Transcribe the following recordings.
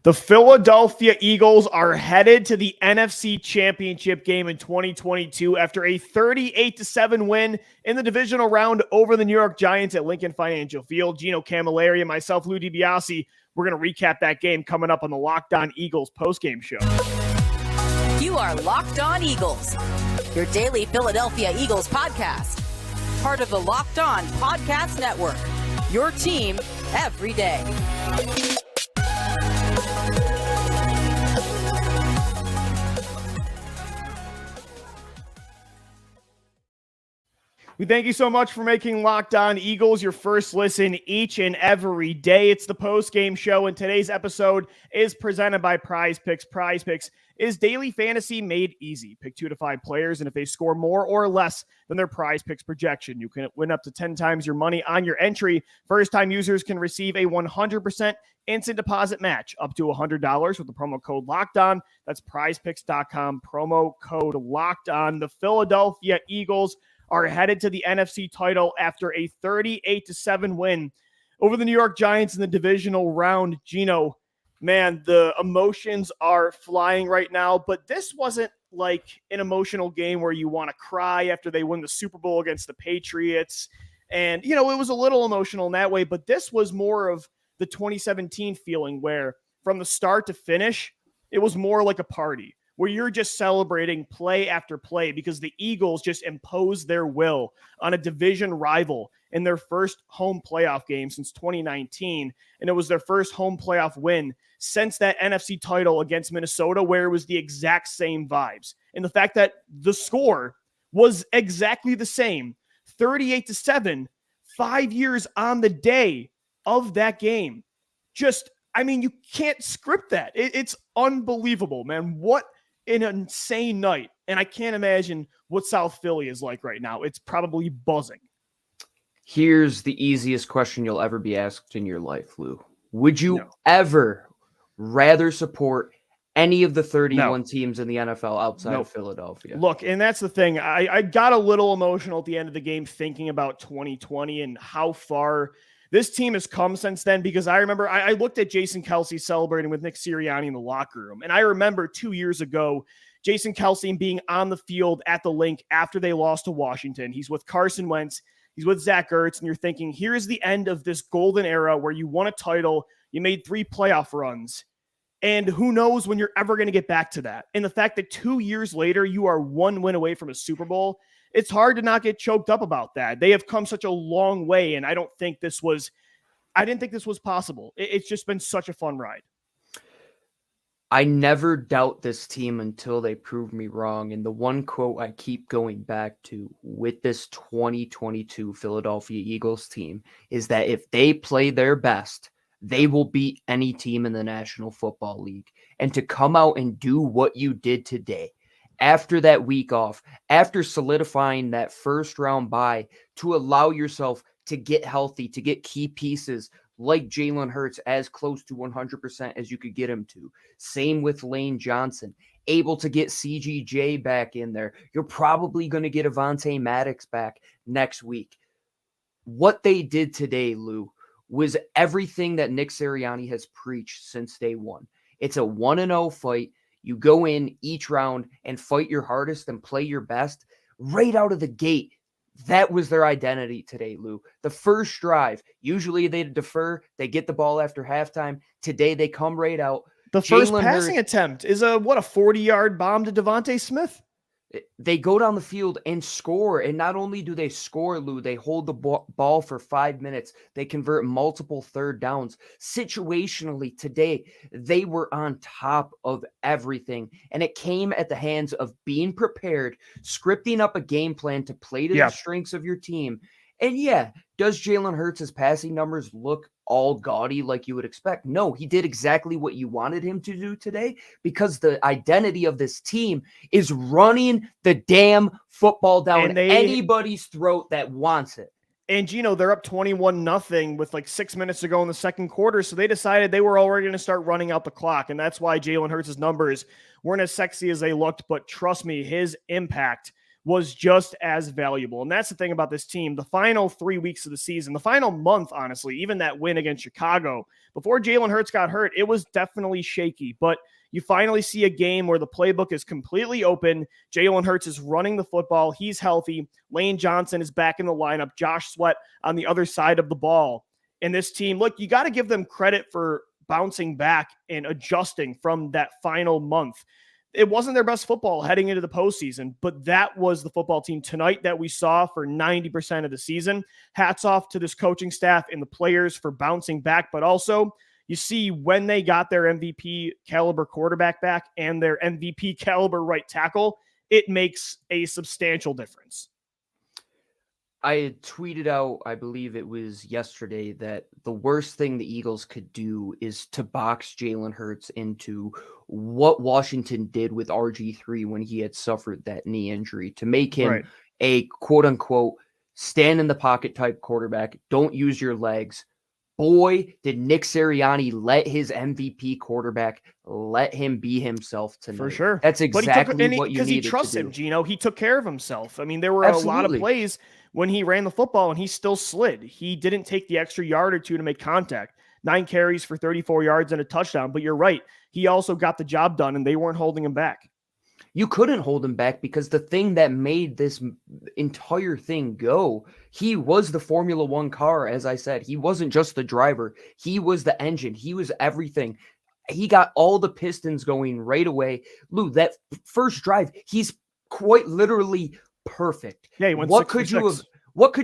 The Philadelphia Eagles are headed to the NFC Championship game in 2022 after a 38-7 win in the divisional round over the New York Giants at Lincoln Financial Field. Gino Camilleri and myself, Lou DiBiase, we're going to recap that game coming up on the Locked On Eagles postgame show. You are Locked On Eagles, your daily Philadelphia Eagles podcast. Part of the Locked On Podcast Network, your team every day. We thank you so much for making Locked On Eagles your first listen each and every day. It's the post-game show, and today's episode is presented by Prize Picks. Prize Picks is daily fantasy made easy. Pick 2 to 5 players, and if they score more or less than their Prize Picks projection, you can win up to 10 times your money on your entry. First-time users can receive a 100% instant deposit match up to $100 with the promo code LOCKEDON. That's prizepicks.com, promo code LOCKEDON. The Philadelphia Eagles are headed to the NFC title after a 38-7 win over the New York Giants in the divisional round. Gino, man, the emotions are flying right now, but this wasn't like an emotional game where you want to cry after they win the Super Bowl against the Patriots. And, you know, it was a little emotional in that way, but this was more of the 2017 feeling where from the start to finish, it was more like a party, where you're just celebrating play after play because the Eagles just imposed their will on a division rival in their first home playoff game since 2019. And it was their first home playoff win since that NFC title against Minnesota, where it was the exact same vibes. And the fact that the score was exactly the same, 38-7, 5 years on the day of that game. Just, I mean, you can't script that. It's unbelievable, man. What an insane night. And I can't imagine what South Philly is like right now. It's probably buzzing. Here's the easiest question you'll ever be asked in your life, Lou. Would you ever rather support any of the 31 teams in the NFL outside of Philadelphia? Look, and that's the thing. I got a little emotional at the end of the game thinking about 2020 and how far this team has come since then, because I remember I looked at Jason Kelce celebrating with Nick Sirianni in the locker room. And I remember 2 years ago, Jason Kelce being on the field at the Link after they lost to Washington. He's with Carson Wentz. He's with Zach Ertz. And you're thinking, here's the end of this golden era where you won a title. You made 3 playoff runs. And who knows when you're ever going to get back to that. And the fact that 2 years later, you are 1 win away from a Super Bowl, it's hard to not get choked up about that. They have come such a long way, and I didn't think this was possible. It's just been such a fun ride. I never doubt this team until they prove me wrong. And the one quote I keep going back to with this 2022 Philadelphia Eagles team is that if they play their best, they will beat any team in the National Football League. And to come out and do what you did today, after that week off, after solidifying that first round bye, to allow yourself to get healthy, to get key pieces like Jalen Hurts as close to 100% as you could get him to. Same with Lane Johnson, able to get CGJ back in there. You're probably going to get Avonte Maddox back next week. What they did today, Lou, was everything that Nick Sirianni has preached since day one. It's a 1-0 fight. You go in each round and fight your hardest and play your best right out of the gate. That was their identity today, Lou. The first drive, usually they defer. They get the ball after halftime. Today, they come right out. The first passing attempt is a 40-yard bomb to Devontae Smith. They go down the field and score. And not only do they score, Lou, they hold the ball for 5 minutes. They convert multiple third downs. Situationally today, they were on top of everything. And it came at the hands of being prepared, scripting up a game plan to play to the strengths of your team. And does Jalen Hurts' passing numbers look all gaudy like you would expect? No, he did exactly what you wanted him to do today, because the identity of this team is running the damn football down anybody's throat that wants it. And Gino, they're up 21-0 with like 6 minutes to go in the second quarter. So they decided they were already going to start running out the clock. And that's why Jalen Hurts' numbers weren't as sexy as they looked. But trust me, his impact was just as valuable. And that's the thing about this team. The final 3 weeks of the season, the final month, honestly, even that win against Chicago, before Jalen Hurts got hurt, it was definitely shaky. But you finally see a game where the playbook is completely open. Jalen Hurts is running the football. He's healthy. Lane Johnson is back in the lineup. Josh Sweat on the other side of the ball. And this team, look, you got to give them credit for bouncing back and adjusting from that final month. It wasn't their best football heading into the postseason, but that was the football team tonight that we saw for 90% of the season. Hats off to this coaching staff and the players for bouncing back, but also you see when they got their MVP caliber quarterback back and their MVP caliber right tackle, it makes a substantial difference. I had tweeted out, I believe it was yesterday, that the worst thing the Eagles could do is to box Jalen Hurts into what Washington did with RG3 when he had suffered that knee injury, to make him a quote-unquote stand in the pocket type quarterback, don't use your legs. Boy, did Nick Sirianni let his MVP quarterback let him be himself tonight. For sure. That's exactly what you needed to do. Because he trusts him, Gino. He took care of himself. I mean, there were a lot of plays when he ran the football and he still slid. He didn't take the extra yard or two to make contact. 9 carries for 34 yards and a touchdown. But you're right. He also got the job done and they weren't holding him back. You couldn't hold him back because the thing that made this entire thing go, he was the Formula One car, as I said. He wasn't just the driver. He was the engine. He was everything. He got all the pistons going right away. Lou, that first drive, he's quite literally perfect. Yeah, he went What could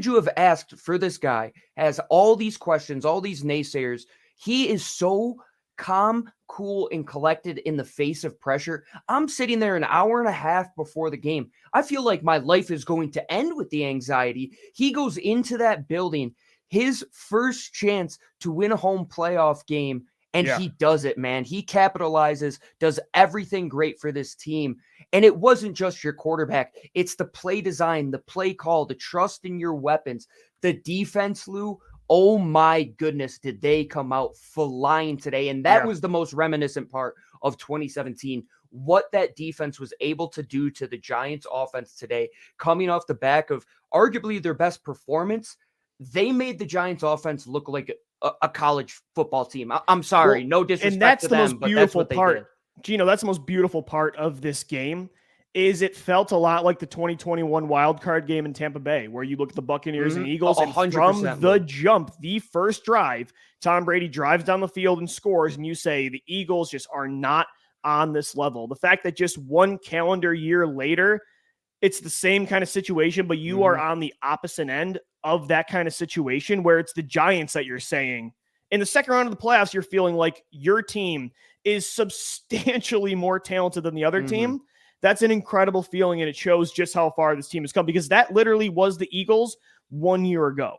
you have asked for this guy? Has all these questions, all these naysayers. He is so calm, cool, and collected in the face of pressure. I'm sitting there an hour and a half before the game. I feel like my life is going to end with the anxiety. He goes into that building, his first chance to win a home playoff game, and he does it, man. He capitalizes, does everything great for this team. And it wasn't just your quarterback. It's the play design, the play call, the trust in your weapons, the defense, Lou. Oh my goodness, did they come out flying today? And that was the most reminiscent part of 2017. What that defense was able to do to the Giants offense today, coming off the back of arguably their best performance, they made the Giants offense look like a college football team. I'm sorry, no disrespect and that's to the them, most but beautiful that's what part. they did. Gino, that's the most beautiful part of this game. Is it felt a lot like the 2021 wild card game in Tampa Bay, where you look at the Buccaneers and Eagles, and from the jump, the first drive, Tom Brady drives down the field and scores, and you say the Eagles just are not on this level. The fact that just one calendar year later, it's the same kind of situation, but you are on the opposite end of that kind of situation where it's the Giants that you're saying. In the second round of the playoffs, you're feeling like your team is substantially more talented than the other team. That's an incredible feeling, and it shows just how far this team has come, because that literally was the Eagles 1 year ago.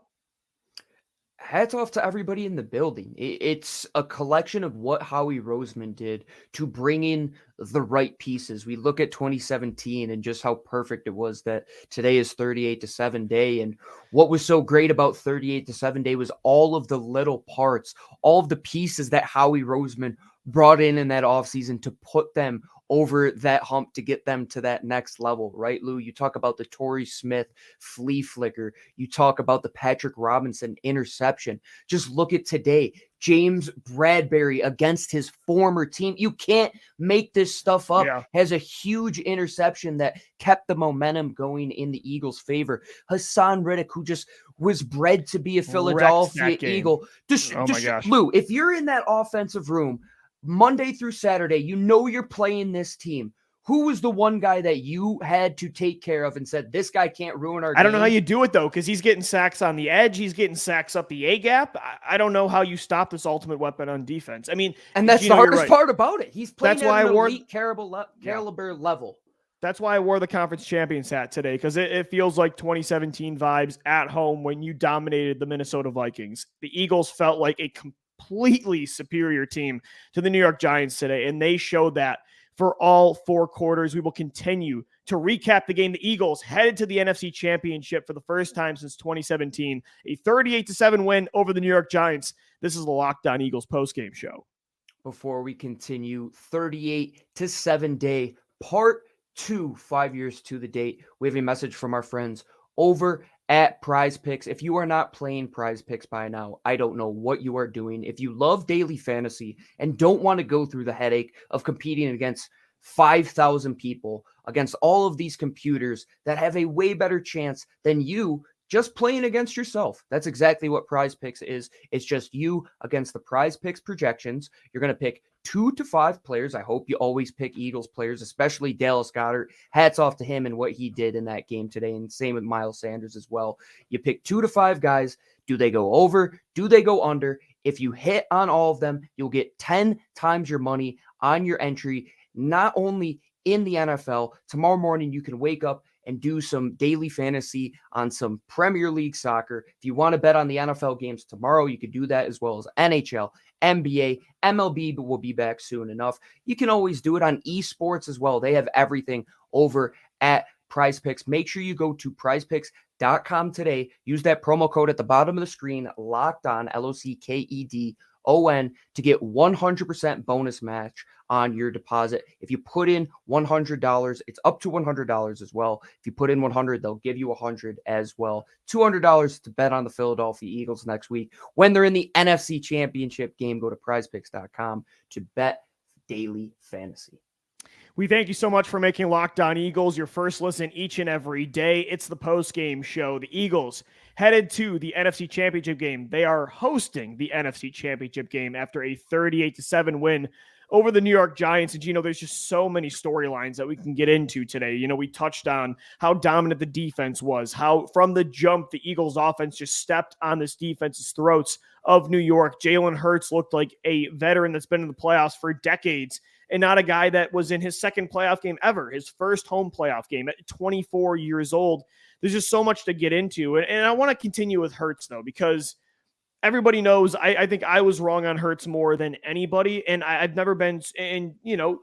Hats off to everybody in the building. It's a collection of what Howie Roseman did to bring in the right pieces. We look at 2017 and just how perfect it was that today is 38-7 day. And what was so great about 38-7 day was all of the little parts, all of the pieces that Howie Roseman brought in that offseason to put them over that hump to get them to that next level, right, Lou? You talk about the Torrey Smith flea flicker. You talk about the Patrick Robinson interception. Just look at today. James Bradbury against his former team. You can't make this stuff up. Has a huge interception that kept the momentum going in the Eagles' favor. Hassan Riddick, who just was bred to be a Philadelphia Eagle. My gosh. Lou, if you're in that offensive room Monday through Saturday, you know you're playing this team. Who was the one guy that you had to take care of and said, this guy can't ruin our game? I don't know how you do it, though, because he's getting sacks on the edge. He's getting sacks up the A-gap. I don't know how you stop this ultimate weapon on defense. I mean, and that's the hardest part about it. He's playing at an elite caliber level. That's why I wore the conference champions hat today, because it feels like 2017 vibes at home when you dominated the Minnesota Vikings. The Eagles felt like a completely superior team to the New York Giants today, and they showed that for all 4 quarters. We will continue to recap the game. The Eagles headed to the NFC Championship for the first time since 2017, a 38-7 win over the New York Giants. This is the Locked On Eagles postgame show. Before we continue, 38-7 day part 5 years to the date. We have a message from our friends over at Prize Picks. If you are not playing Prize Picks by now, I don't know what you are doing. If you love daily fantasy and don't want to go through the headache of competing against 5,000 people, against all of these computers that have a way better chance than you just playing against yourself. That's exactly what Prize Picks is. It's just you against the Prize Picks projections. You're going to pick 2 to 5 players. I hope you always pick Eagles players, especially Dallas Goedert. Hats off to him and what he did in that game today. And same with Miles Sanders as well. You pick 2 to 5 guys. Do they go over? Do they go under? If you hit on all of them, you'll get 10 times your money on your entry, not only in the NFL. Tomorrow morning, you can wake up and do some daily fantasy on some Premier League soccer. If you want to bet on the NFL games tomorrow, you could do that, as well as NHL, NBA, MLB, but we'll be back soon enough. You can always do it on esports as well. They have everything over at Prize Picks. Make sure you go to prizepicks.com today. Use that promo code at the bottom of the screen, locked on, LOCKEDON, to get 100% bonus match on your deposit. If you put in $100, it's up to $100 as well. If you put in 100, they'll give you 100 as well. $200 to bet on the Philadelphia Eagles next week when they're in the NFC Championship game. Go to prizepicks.com to bet daily fantasy. We thank you so much for making Locked On Eagles your first listen each and every day. It's the post-game show. The Eagles headed to the NFC Championship game. They are hosting the NFC Championship game after a 38-7 win over the New York Giants. And, there's just so many storylines that we can get into today. We touched on how dominant the defense was, how from the jump, the Eagles offense just stepped on this defense's throats of New York. Jalen Hurts looked like a veteran that's been in the playoffs for decades and not a guy that was in his second playoff game ever, his first home playoff game at 24 years old. There's just so much to get into. And I want to continue with Hurts, though, because everybody knows I think I was wrong on Hurts more than anybody. And I've never been, and, Gino,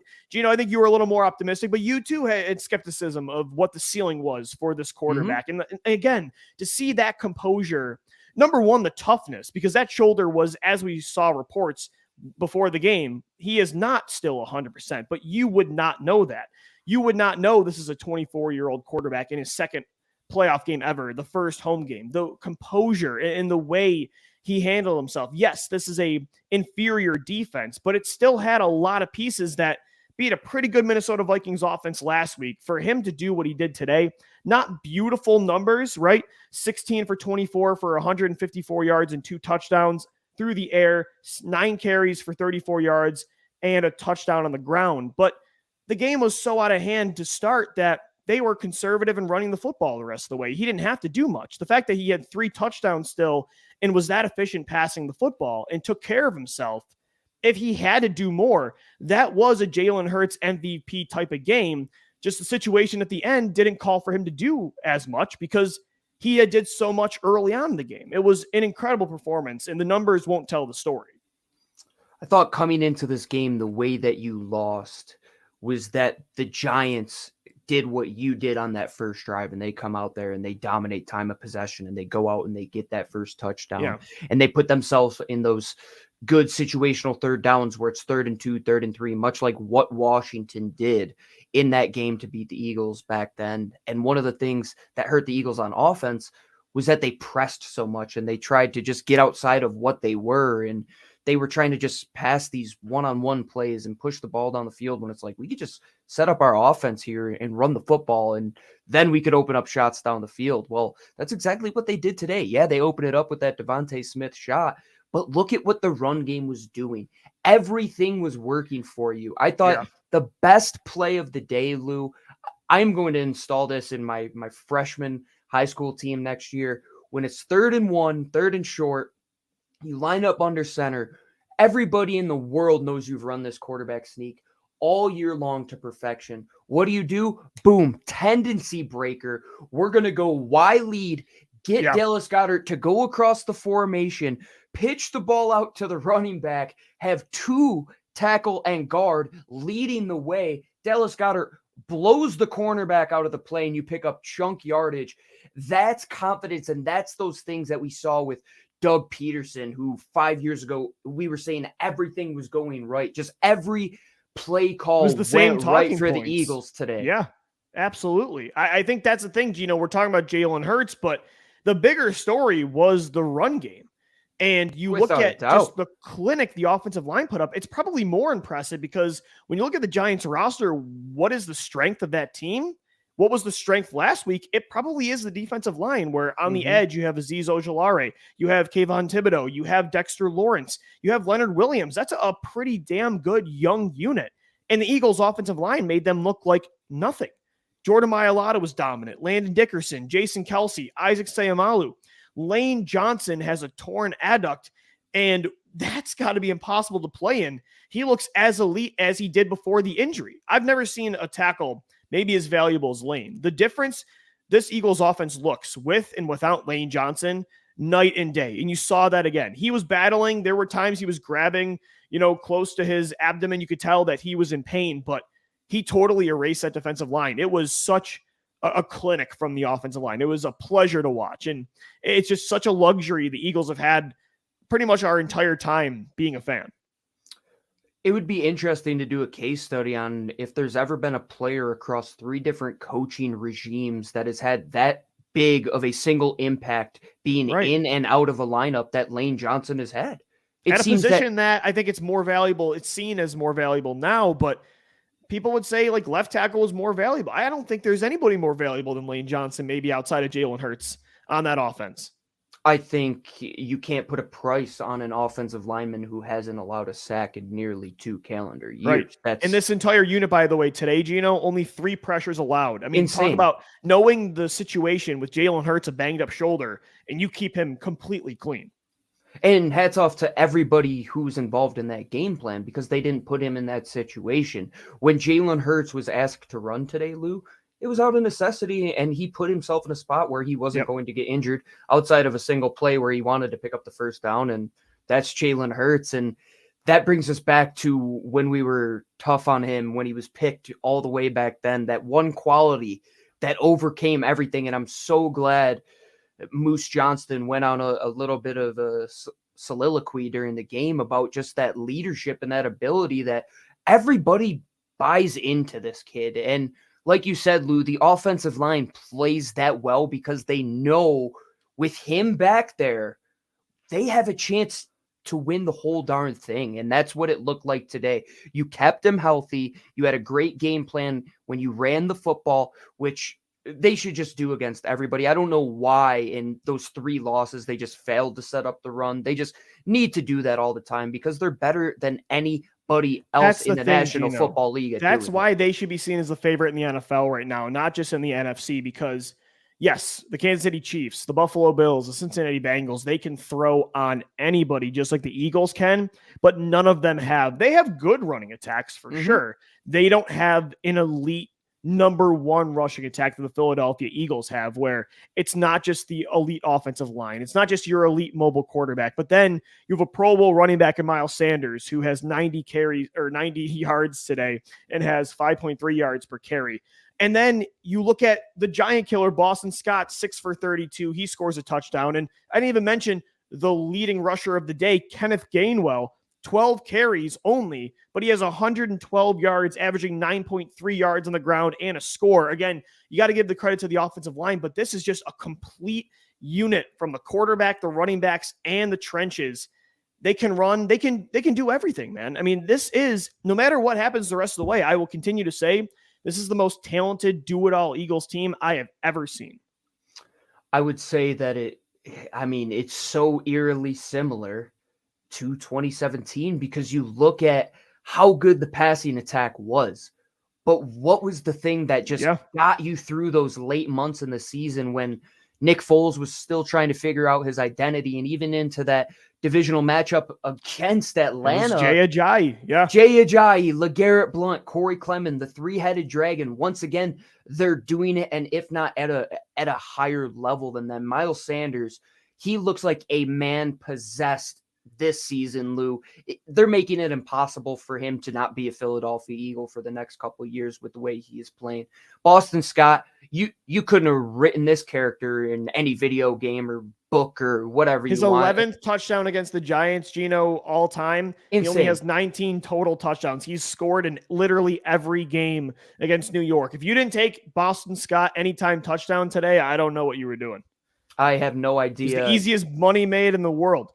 I think you were a little more optimistic, but you too had skepticism of what the ceiling was for this quarterback. And again, to see that composure, number one, the toughness, because that shoulder was, as we saw reports before the game, he is not still 100%, but you would not know that. You would not know this is a 24-year-old quarterback in his second playoff game ever, the first home game. The composure and the way he handled himself. Yes, this is a inferior defense, but it still had a lot of pieces that beat a pretty good Minnesota Vikings offense last week. For him to do what he did today, not beautiful numbers, right? 16 for 24 for 154 yards and 2 touchdowns through the air, 9 carries for 34 yards and a touchdown on the ground. But the game was so out of hand to start that they were conservative in running the football the rest of the way. He didn't have to do much. The fact that he had 3 touchdowns still and was that efficient passing the football and took care of himself, if he had to do more, that was a Jalen Hurts MVP type of game. Just the situation at the end didn't call for him to do as much because he did so much early on in the game. It was an incredible performance, and the numbers won't tell the story. I thought coming into this game, the way that you lost was that the Giants did what you did on that first drive, and they come out there and they dominate time of possession, and they go out and they get that first touchdown, and they put themselves in those good situational third downs where it's 3rd and 2, 3rd and 3, much like what Washington did in that game to beat the Eagles back then. And one of the things that hurt the Eagles on offense was that they pressed so much and they tried to just get outside of what they were. And they were trying to just pass these one-on-one plays and push the ball down the field when it's like, we could just set up our offense here and run the football, and then we could open up shots down the field. Well, that's exactly what they did today. Yeah, they opened it up with that Devontae Smith shot, but look at what the run game was doing. Everything was working for you. I thought the best play of the day, Lou, I'm going to install this in my freshman high school team next year. When it's 3rd and 1, 3rd and short, you line up under center. Everybody in the world knows you've run this quarterback sneak all year long to perfection. What do? Boom, tendency breaker. We're going to go Y lead, get Dallas Goedert to go across the formation, pitch the ball out to the running back, have 2 tackle and guard leading the way. Dallas Goedert blows the cornerback out of the play, and you pick up chunk yardage. That's confidence, and that's those things that we saw with Doug Peterson, who 5 years ago we were saying everything was going right. Just every play call was the same went right for points. the Eagles today. Yeah. Absolutely. I think that's the thing, Gino. We're talking about Jalen Hurts, but the bigger story was the run game. And you look Without a at doubt. just the clinic the offensive line put up, it's probably more impressive because when you look at the Giants roster, what is the strength of that team? What was the strength last week? It probably is the defensive line, where on the edge you have Azeez Ojulari, you have Kayvon Thibodeau, you have Dexter Lawrence, you have Leonard Williams. That's a pretty damn good young unit. And the Eagles' offensive line made them look like nothing. Jordan Mailata was dominant. Landon Dickerson, Jason Kelsey, Isaac Sayamalu. Lane Johnson has a torn adduct, and that's got to be impossible to play in. He looks as elite as he did before the injury. I've never seen a tackle maybe as valuable as Lane. The difference this Eagles offense looks with and without Lane Johnson, night and day. And you saw that again. He was battling. There were times he was grabbing, close to his abdomen. You could tell that he was in pain, but he totally erased that defensive line. It was such a clinic from the offensive line. It was a pleasure to watch. And it's just such a luxury the Eagles have had pretty much our entire time being a fan. It would be interesting to do a case study on if there's ever been a player across 3 different coaching regimes that has had that big of a single impact being in and out of a lineup that Lane Johnson has had. At a position that I think it's more valuable. It's seen as more valuable now, but people would say like left tackle is more valuable. I don't think there's anybody more valuable than Lane Johnson, maybe outside of Jalen Hurts on that offense. I think you can't put a price on an offensive lineman who hasn't allowed a sack in nearly 2 calendar years. Right. In this entire unit, by the way, today, Gino, only 3 pressures allowed. I mean, insane. Talk about knowing the situation with Jalen Hurts, a banged up shoulder, and you keep him completely clean. And hats off to everybody who's involved in that game plan because they didn't put him in that situation. When Jalen Hurts was asked to run today, Lou, it was out of necessity, and he put himself in a spot where he wasn't going to get injured outside of a single play where he wanted to pick up the first down, and that's Jalen Hurts. And that brings us back to when we were tough on him when he was picked all the way back then, that one quality that overcame everything. And I'm so glad Moose Johnston went on a little bit of a soliloquy during the game about just that leadership and that ability that everybody buys into this kid. And like you said, Lou, the offensive line plays that well because they know with him back there, they have a chance to win the whole darn thing. And that's what it looked like today. You kept him healthy. You had a great game plan when you ran the football, which they should just do against everybody. I don't know why in those 3 losses, they just failed to set up the run. They just need to do that all the time because they're better than anybody else in the National Football League. That's why they should be seen as the favorite in the NFL right now, not just in the NFC, because yes, the Kansas City Chiefs, the Buffalo Bills, the Cincinnati Bengals, they can throw on anybody just like the Eagles can, but none of them they have good running attacks for sure. They don't have an elite number 1 rushing attack that the Philadelphia Eagles have, where it's not just the elite offensive line. It's not just your elite mobile quarterback, but then you have a Pro Bowl running back in Miles Sanders who has 90 carries or 90 yards today and has 5.3 yards per carry. And then you look at the giant killer, Boston Scott, 6 for 32. He scores a touchdown. And I didn't even mention the leading rusher of the day, Kenneth Gainwell, 12 carries only, but he has 112 yards, averaging 9.3 yards on the ground and a score. Again, you got to give the credit to the offensive line, but this is just a complete unit from the quarterback, the running backs, and the trenches. They can run. They can do everything, man. I mean, this is, no matter what happens the rest of the way, I will continue to say this is the most talented do-it-all Eagles team I have ever seen. I would say that it's so eerily similar to 2017 because you look at how good the passing attack was, but what was the thing that just got you through those late months in the season when Nick Foles was still trying to figure out his identity, and even into that divisional matchup against Atlanta. Jay Ajayi, LeGarrette Blount, Corey Clement, the 3-headed dragon. Once again, they're doing it, and if not at a higher level than them. Miles Sanders, he looks like a man possessed this season, Lou, they're making it impossible for him to not be a Philadelphia Eagle for the next couple of years with the way he is playing. Boston Scott, you couldn't have written this character in any video game or book or whatever His you want. 11th touchdown against the Giants, Gino, all time. Insane. He only has 19 total touchdowns. He's scored in literally every game against New York. If you didn't take Boston Scott anytime touchdown today, I don't know what you were doing. I have no idea. It's the easiest money made in the world.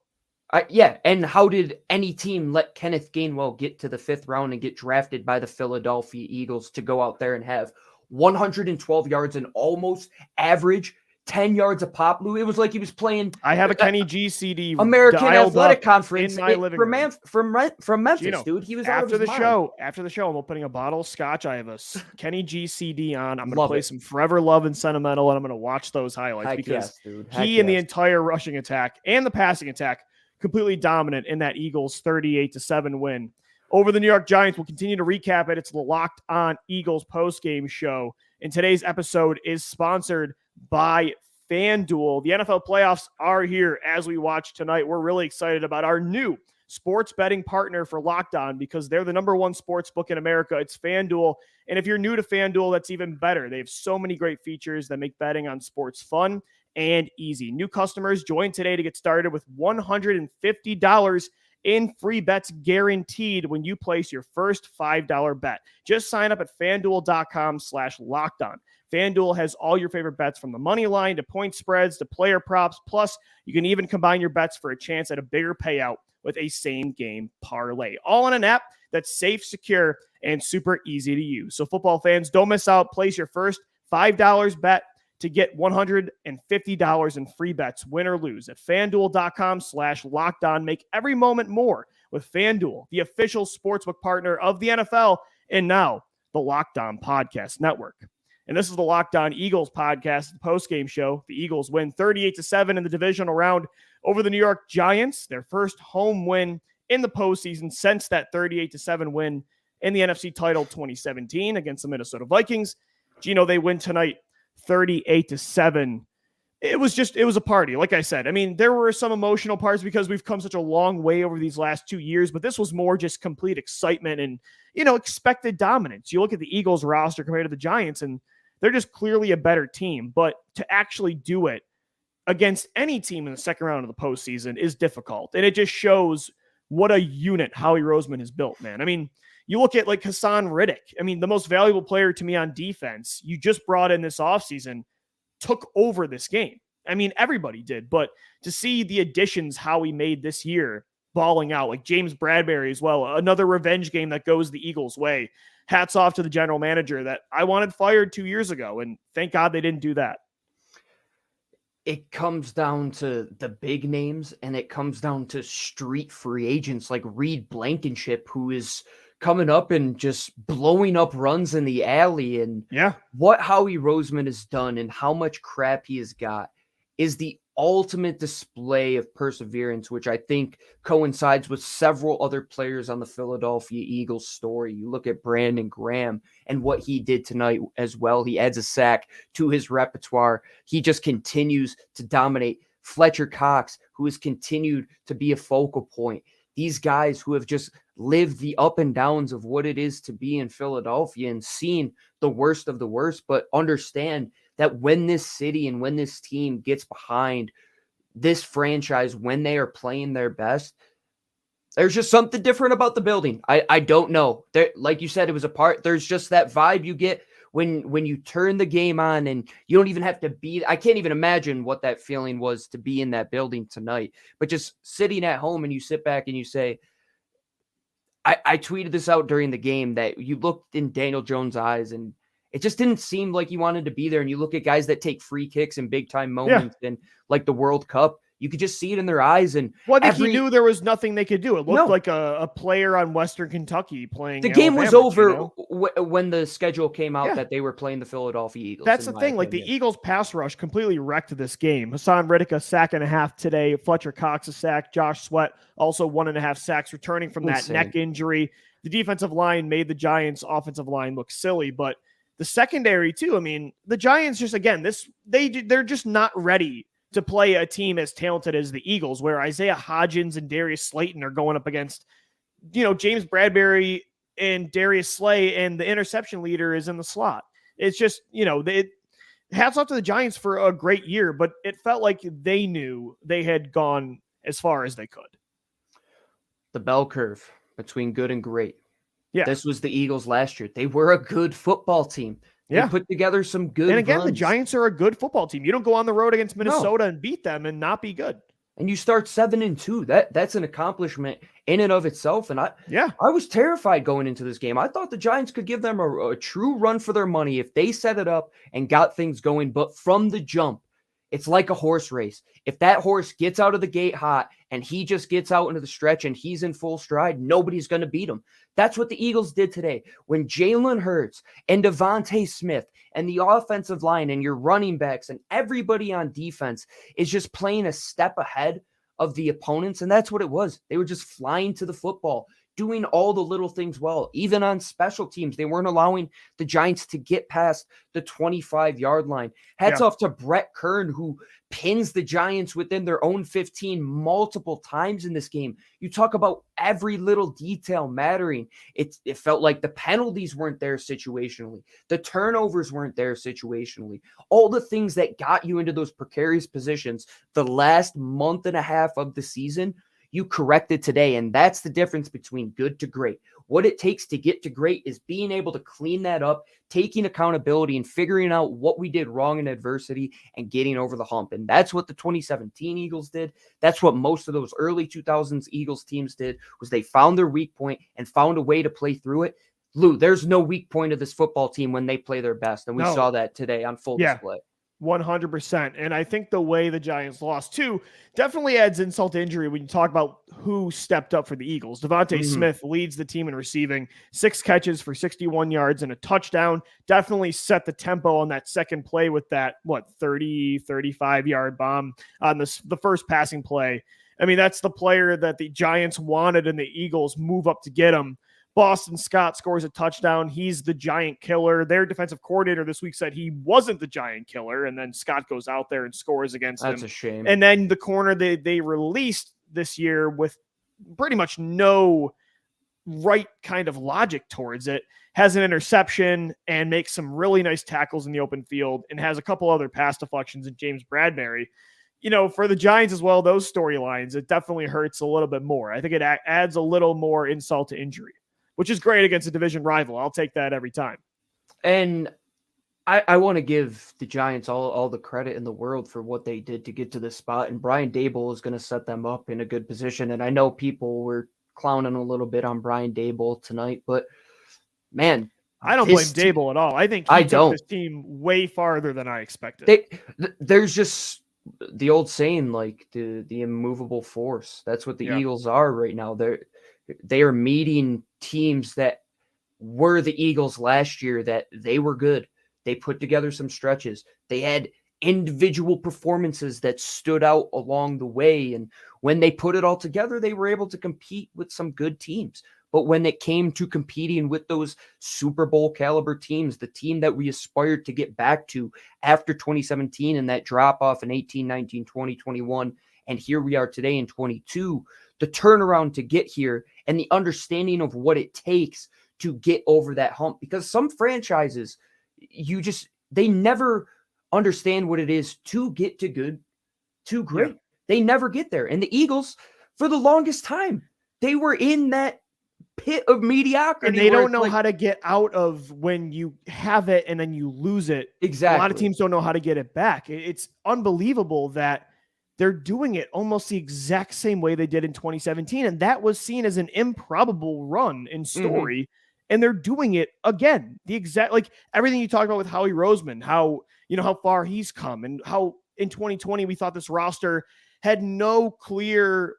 Yeah, and how did any team let Kenneth Gainwell get to the 5th round and get drafted by the Philadelphia Eagles to go out there and have 112 yards and almost average 10 yards a pop, Lou? It was like he was playing. I have a Kenny G CD American Athletic Conference in my living room. from Memphis, Gino, dude. He was after the show. After the show, I'm opening a bottle of scotch. I have a Kenny G CD on. I'm going to play some Forever Love and Sentimental, and I'm going to watch those highlights because he and the entire rushing attack and the passing attack completely dominant in that Eagles 38-7 win over the New York Giants. We'll continue to recap it. It's the Locked On Eagles postgame show. And today's episode is sponsored by FanDuel. The NFL playoffs are here as we watch tonight. We're really excited about our new sports betting partner for Locked On because they're the #1 sports book in America. It's FanDuel. And if you're new to FanDuel, that's even better. They have so many great features that make betting on sports fun and easy. New customers join today to get started with $150 in free bets guaranteed when you place your first $5 bet. Just sign up at FanDuel.com/lockedon. FanDuel has all your favorite bets from the money line to point spreads to player props. Plus, you can even combine your bets for a chance at a bigger payout with a same-game parlay. All on an app that's safe, secure, and super easy to use. So football fans, don't miss out. Place your first $5 bet to get $150 in free bets, win or lose, at FanDuel.com/lockedon. Make every moment more with FanDuel, the official sportsbook partner of the NFL, and now the Locked On Podcast Network. And this is the Locked On Eagles podcast, the postgame show. The Eagles win 38-7 in the divisional round over the New York Giants, their first home win in the postseason since that 38-7 win in the NFC title 2017 against the Minnesota Vikings. Gino, they win tonight 38-7. It was a party. Like I said, I mean, there were some emotional parts because we've come such a long way over these last 2 years, but this was more just complete excitement and, expected dominance. You look at the Eagles roster compared to the Giants, and they're just clearly a better team, but to actually do it against any team in the second round of the postseason is difficult. And it just shows what a unit Howie Roseman has built, man. I mean, you look at like Hassan Riddick. I mean, the most valuable player to me on defense, you just brought in this offseason, took over this game. I mean, everybody did, but to see the additions Howie made this year balling out, like James Bradbury as well, another revenge game that goes the Eagles' way. Hats off to the general manager that I wanted fired 2 years ago, and thank God they didn't do that. It comes down to the big names, and it comes down to street free agents like Reed Blankenship, who is coming up and just blowing up runs in the alley. And what Howie Roseman has done and how much crap he has got is the ultimate display of perseverance, which I think coincides with several other players on the Philadelphia Eagles story. You look at Brandon Graham and what he did tonight as well. He adds a sack to his repertoire. He just continues to dominate. Fletcher Cox, who has continued to be a focal point. These guys who have just lived the up and downs of what it is to be in Philadelphia and seen the worst of the worst, but understand that when this city and when this team gets behind this franchise, when they are playing their best, there's just something different about the building. I don't know. There, like you said, it was a part. There's just that vibe you get when you turn the game on, and you don't even have to be. I can't even imagine what that feeling was to be in that building tonight. But just sitting at home and you sit back and you say, I tweeted this out during the game, that you looked in Daniel Jones' eyes and it just didn't seem like he wanted to be there. And you look at guys that take free kicks in big time moments and like the World Cup, you could just see it in their eyes. And I think he knew there was nothing they could do. It looked like a player on Western Kentucky playing. The game was over when the schedule came out that they were playing the Philadelphia Eagles. That's the thing. Like the Eagles pass rush completely wrecked this game. Hassan Riddick, a sack and a half today. Fletcher Cox, a sack. Josh Sweat, also 1.5 sacks, returning from that neck injury. The defensive line made the Giants' offensive line look silly, but the secondary too. I mean, the Giants just, again, they're just not ready to play a team as talented as the Eagles, where Isaiah Hodgins and Darius Slayton are going up against, James Bradbury and Darius Slay, and the interception leader is in the slot. It's just, hats off to the Giants for a great year, but it felt like they knew they had gone as far as they could. The bell curve between good and great. Yeah. This was the Eagles last year. They were a good football team. They put together some good And again, runs. the Giants are a good football team. You don't go on the road against Minnesota and beat them and not be good. And you start 7-2. That's an accomplishment in and of itself. And I was terrified going into this game. I thought the Giants could give them a true run for their money if they set it up and got things going. But from the jump, it's like a horse race. If that horse gets out of the gate hot and he just gets out into the stretch and he's in full stride, nobody's going to beat him. That's what the Eagles did today. When Jalen Hurts and Devontae Smith and the offensive line and your running backs and everybody on defense is just playing a step ahead of the opponents, and that's what it was. They were just flying to the football, doing all the little things well. Even on special teams, they weren't allowing the Giants to get past the 25-yard line. Hats off to Brett Kern, who pins the Giants within their own 15 multiple times in this game. You talk about every little detail mattering. It felt like the penalties weren't there situationally. The turnovers weren't there situationally. All the things that got you into those precarious positions the last month and a half of the season, you corrected today. And that's the difference between good to great. What it takes to get to great is being able to clean that up, taking accountability and figuring out what we did wrong in adversity and getting over the hump. And that's what the 2017 Eagles did. That's what most of those early 2000s Eagles teams did, was they found their weak point and found a way to play through it. Lou, there's no weak point of this football team when they play their best. And we saw that today on full display. 100%. And I think the way the Giants lost too definitely adds insult to injury when you talk about who stepped up for the Eagles. Devontae Smith leads the team in receiving, 6 catches for 61 yards and a touchdown. Definitely set the tempo on that second play with that, 35-yard bomb on the first passing play. I mean, that's the player that the Giants wanted, and the Eagles move up to get him. Boston Scott scores a touchdown. He's the giant killer. Their defensive coordinator this week said he wasn't the giant killer, and then Scott goes out there and scores against him. That's a shame. And then the corner they released this year with pretty much no right kind of logic towards it, has an interception and makes some really nice tackles in the open field and has a couple other pass deflections in James Bradbury. For the Giants as well, those storylines, it definitely hurts a little bit more. I think it adds a little more insult to injury, which is great against a division rival. I'll take that every time. And I want to give the Giants all the credit in the world for what they did to get to this spot. And Brian Daboll is going to set them up in a good position. And I know people were clowning a little bit on Brian Daboll tonight, but man, I don't blame Daboll at all. I think he took this team way farther than I expected. There's just the old saying, like the immovable force. That's what the Eagles are right now. They are meeting teams that were the Eagles last year, that they were good. They put together some stretches. They had individual performances that stood out along the way. And when they put it all together, they were able to compete with some good teams. But when it came to competing with those Super Bowl caliber teams, the team that we aspired to get back to after 2017 and that drop off in 18, 19, 20, 21, and here we are today in 22, the turnaround to get here and the understanding of what it takes to get over that hump. Because some franchises, they never understand what it is to get to good, to great. Yeah. They never get there. And the Eagles, for the longest time, they were in that pit of mediocrity. And they don't know how to get out of when you have it and then you lose it. Exactly. A lot of teams don't know how to get it back. It's unbelievable that they're doing it almost the exact same way they did in 2017. And that was seen as an improbable run in story. Mm-hmm. And they're doing it again. The exact, like everything you talked about with Howie Roseman, how far he's come, and how in 2020 we thought this roster had no clear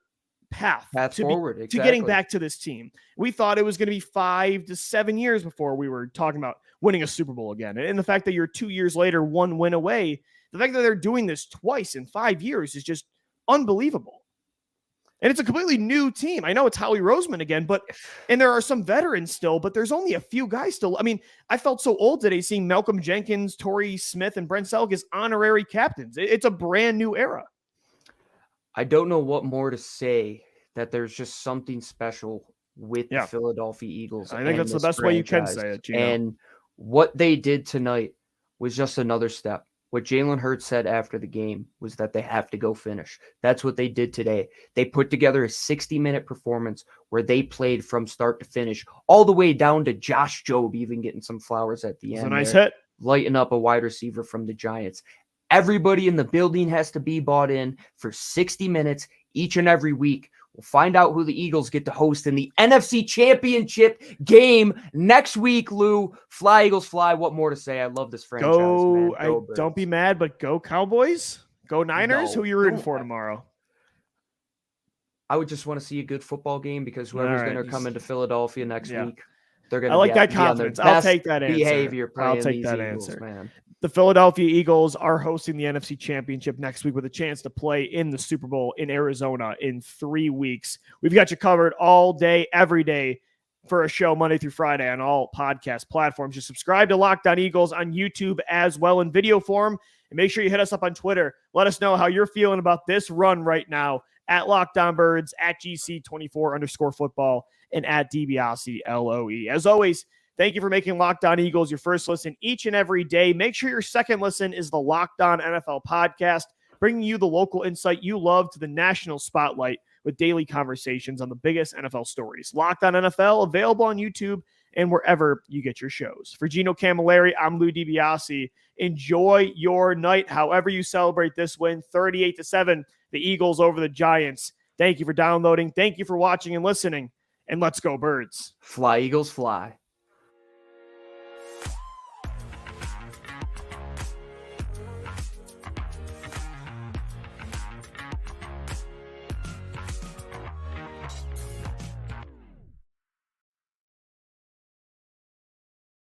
path forward to getting back to this team. We thought it was going to be 5 to 7 years before we were talking about winning a Super Bowl again. And the fact that you're 2 years later, 1 win away, the fact that they're doing this twice in 5 years is just unbelievable. And it's a completely new team. I know it's Howie Roseman again, and there are some veterans still, but there's only a few guys still. I mean, I felt so old today seeing Malcolm Jenkins, Torrey Smith, and Brent Selk as honorary captains. It's a brand new era. I don't know what more to say, that there's just something special with the Philadelphia Eagles. I think that's the best way you can say it, Gino. And what they did tonight was just another step. What Jalen Hurts said after the game was that they have to go finish. That's what they did today. They put together a 60-minute performance where they played from start to finish, all the way down to Josh Jobe even getting some flowers at the end. It's a nice hit. Lighting up a wide receiver from the Giants. Everybody in the building has to be bought in for 60 minutes each and every week. We'll find out who the Eagles get to host in the NFC Championship game next week, Lou. Fly, Eagles, fly. What more to say? I love this franchise, man. Go Birds. Don't be mad, but go Cowboys. Go Niners. Who are you rooting for tomorrow? I would just want to see a good football game, because whoever's going to come into Philadelphia next week, they're going to I like that confidence. I'll take that answer. Behavior I'll take that Eagles, answer. Man. The Philadelphia Eagles are hosting the NFC Championship next week with a chance to play in the Super Bowl in Arizona in 3 weeks. We've got you covered all day, every day for a show Monday through Friday on all podcast platforms. Just subscribe to Locked On Eagles on YouTube as well in video form. And make sure you hit us up on Twitter. Let us know how you're feeling about this run right now at Locked On Birds, at GC24_football, and at DiBiase LOE. As always, thank you for making Locked On Eagles your first listen each and every day. Make sure your second listen is the Locked On NFL podcast, bringing you the local insight you love to the national spotlight with daily conversations on the biggest NFL stories. Locked On NFL, available on YouTube and wherever you get your shows. For Gino Camilleri, I'm Lou DiBiase. Enjoy your night, however you celebrate this win, 38-7, the Eagles over the Giants. Thank you for downloading. Thank you for watching and listening. And let's go Birds. Fly, Eagles, fly.